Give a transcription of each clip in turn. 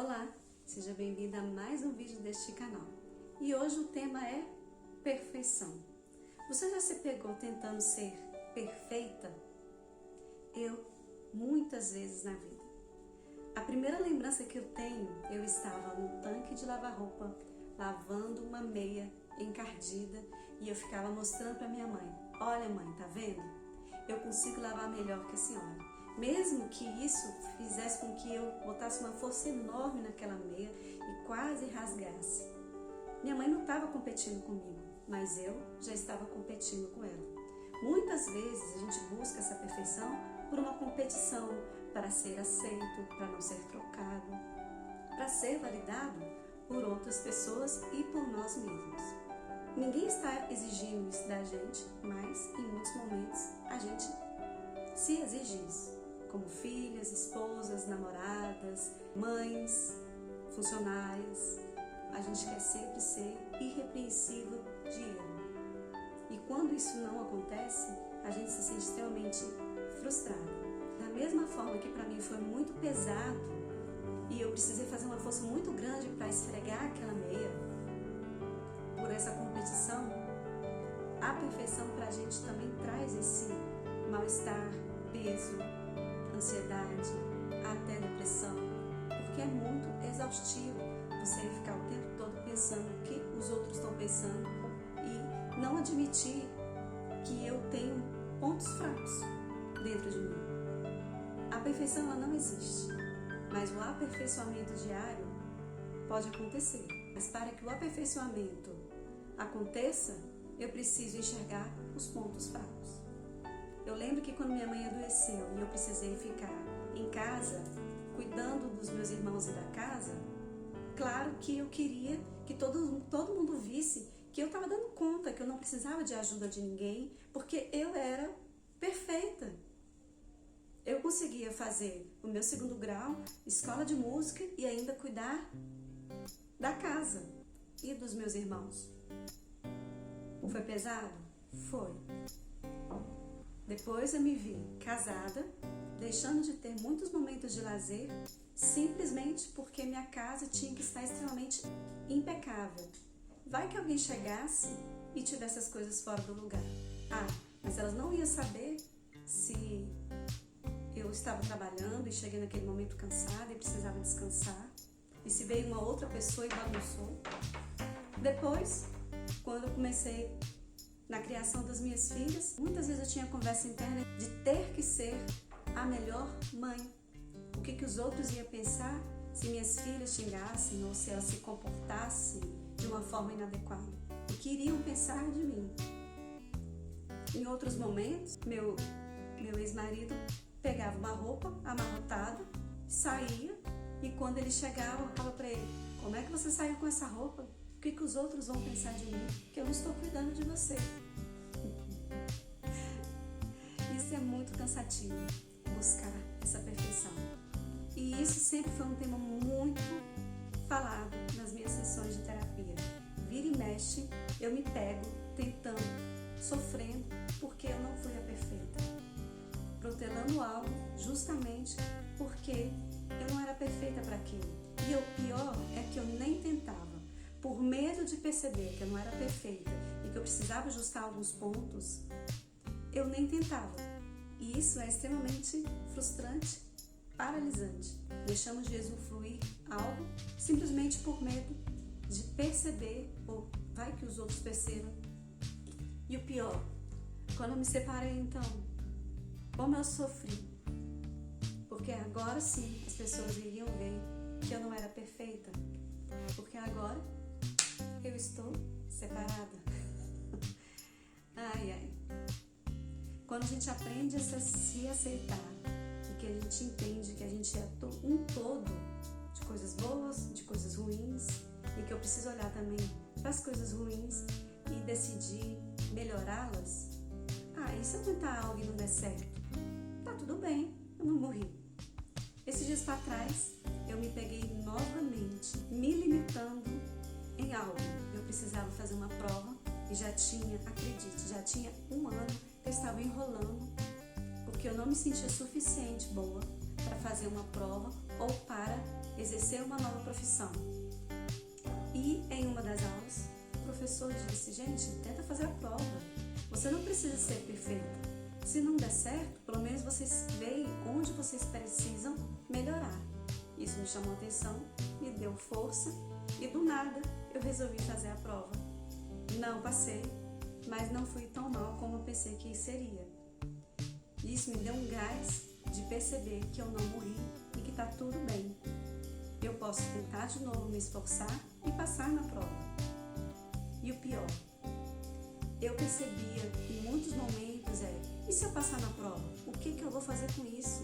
Olá, seja bem-vinda a mais um vídeo deste canal. E hoje o tema é perfeição. Você já se pegou tentando ser perfeita? Eu, muitas vezes na vida. A primeira lembrança que eu tenho, eu estava no tanque de lavar roupa, lavando uma meia encardida e eu ficava mostrando para minha mãe: olha mãe, tá vendo? Eu consigo lavar melhor que a senhora. Mesmo que isso fizesse com que eu botasse uma força enorme naquela meia e quase rasgasse. Minha mãe não estava competindo comigo, mas eu já estava competindo com ela. Muitas vezes a gente busca essa perfeição por uma competição, para ser aceito, para não ser trocado, para ser validado por outras pessoas e por nós mesmos. Ninguém está exigindo isso da gente, mas em muitos momentos a gente se exige isso. Como filhas, esposas, namoradas, mães, funcionárias. A gente quer sempre ser irrepreensível de erro. E quando isso não acontece, a gente se sente extremamente frustrada. Da mesma forma que para mim foi muito pesado e eu precisei fazer uma força muito grande para esfregar aquela meia por essa competição, a perfeição para a gente também traz esse mal-estar, peso, ansiedade, até depressão, porque é muito exaustivo você ficar o tempo todo pensando o que os outros estão pensando e não admitir que eu tenho pontos fracos dentro de mim. A perfeição ela não existe, mas o aperfeiçoamento diário pode acontecer. Mas para que o aperfeiçoamento aconteça, eu preciso enxergar os pontos fracos. Eu lembro que quando minha mãe adoeceu e eu precisei ficar em casa, cuidando dos meus irmãos e da casa, claro que eu queria que todo mundo visse que eu estava dando conta, que eu não precisava de ajuda de ninguém, porque eu era perfeita. Eu conseguia fazer o meu 2º grau, escola de música e ainda cuidar da casa e dos meus irmãos. Foi pesado? Foi. Depois eu me vi casada, deixando de ter muitos momentos de lazer, simplesmente porque minha casa tinha que estar extremamente impecável. Vai que alguém chegasse e tivesse as coisas fora do lugar. Mas elas não iam saber se eu estava trabalhando e cheguei naquele momento cansada e precisava descansar. E se veio uma outra pessoa e bagunçou. Depois, quando eu comecei na criação das minhas filhas, muitas vezes eu tinha conversa interna de ter que ser a melhor mãe. O que os outros iam pensar se minhas filhas xingassem ou se elas se comportassem de uma forma inadequada. O que iriam pensar de mim? Em outros momentos, meu ex-marido pegava uma roupa amarrotada, saía e quando ele chegava, eu falava para ele: como é que você saiu com essa roupa? O que os outros vão pensar de mim? Que eu não estou cuidando de você. Isso é muito cansativo, buscar essa perfeição. E isso sempre foi um tema muito falado nas minhas sessões de terapia. Vira e mexe, eu me pego tentando, sofrendo, porque eu não fui a perfeita. Protelando algo justamente porque eu não era perfeita para aquilo. E o pior é que eu nem tentava. Por medo de perceber que eu não era perfeita e que eu precisava ajustar alguns pontos, eu nem tentava. E isso é extremamente frustrante, paralisante. Deixamos de usufruir algo simplesmente por medo de perceber, ou vai que os outros percebam. E o pior, quando eu me separei então, como eu sofri. Porque agora sim as pessoas iriam ver que eu não era perfeita. Porque agora eu estou separada. Ai. Quando a gente aprende a se aceitar e que a gente entende que a gente é um todo de coisas boas, de coisas ruins e que eu preciso olhar também para as coisas ruins e decidir melhorá-las. E se eu tentar algo e não der certo? Tá tudo bem, eu não morri. Esses dias para trás eu me peguei novamente me limitando em algo. Eu precisava fazer uma prova e já tinha 1 ano que eu estava enrolando porque eu não me sentia suficiente boa para fazer uma prova ou para exercer uma nova profissão. E em uma das aulas, o professor disse: gente, tenta fazer a prova. Você não precisa ser perfeita. Se não der certo, pelo menos vocês veem onde vocês precisam melhorar. Isso me chamou a atenção, me deu força e do nada eu resolvi fazer a prova. Não passei, mas não fui tão mal como eu pensei que seria. Isso me deu um gás de perceber que eu não morri e que está tudo bem. Eu posso tentar de novo, me esforçar e passar na prova. E o pior, eu percebia em muitos momentos e se eu passar na prova? O que eu vou fazer com isso?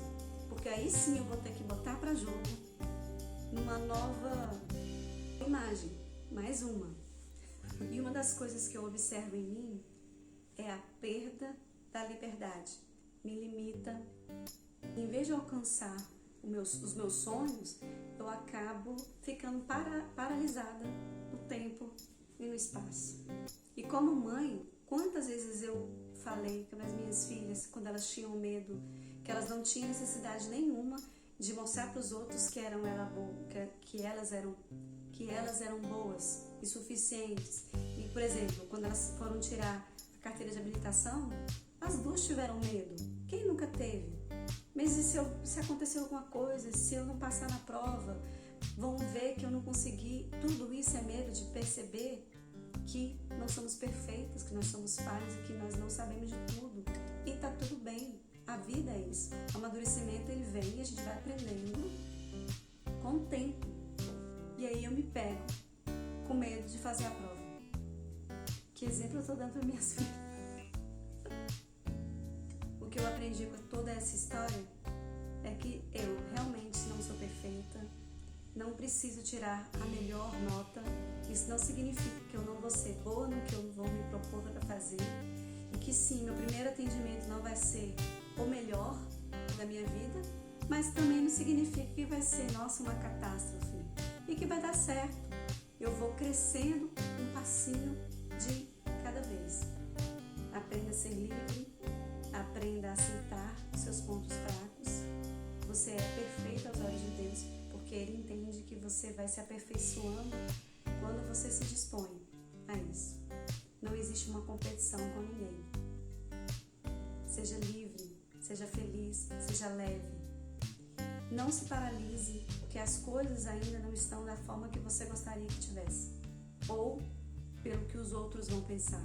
Porque aí sim eu vou ter que botar para jogo numa nova imagem, mais uma. E uma das coisas que eu observo em mim é a perda da liberdade. Me limita. Em vez de alcançar os meus sonhos, eu acabo ficando paralisada no tempo e no espaço. E como mãe, quantas vezes eu falei com as minhas filhas, quando elas tinham medo, que elas não tinham necessidade nenhuma de mostrar para os outros que elas eram boas e suficientes. E, por exemplo, quando elas foram tirar a carteira de habilitação, as duas tiveram medo. Quem nunca teve? Mas e se acontecer alguma coisa, se eu não passar na prova, vão ver que eu não consegui? Tudo isso é medo de perceber que nós somos perfeitas, que nós somos falhas e que nós não sabemos de tudo. E tá tudo bem. A vida é isso. O amadurecimento, ele vem e a gente vai aprendendo com o tempo. E aí eu me pego com medo de fazer a prova. Que exemplo eu estou dando para minhas filhas? O que eu aprendi com toda essa história é que eu realmente não sou perfeita, não preciso tirar a melhor nota. Isso não significa que eu não vou ser boa no que eu vou me propor para fazer, e que sim, meu primeiro atendimento não vai ser o melhor da minha vida, mas também não significa que vai ser, nossa, uma catástrofe, e que vai dar certo. Eu vou crescendo um passinho de cada vez. Aprenda a ser livre, aprenda a aceitar os seus pontos fracos. Você é perfeito aos olhos de Deus, porque Ele entende que você vai se aperfeiçoando quando você se dispõe a isso. Não existe uma competição com ninguém. Seja livre, seja feliz, seja leve. Não se paralise, porque as coisas ainda não estão da forma que você gostaria que tivesse, ou pelo que os outros vão pensar.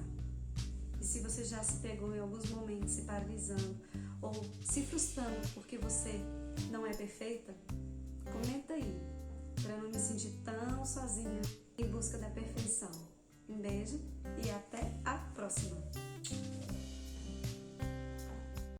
E se você já se pegou em alguns momentos se paralisando ou se frustrando porque você não é perfeita, comenta aí, para não me sentir tão sozinha em busca da perfeição. Um beijo.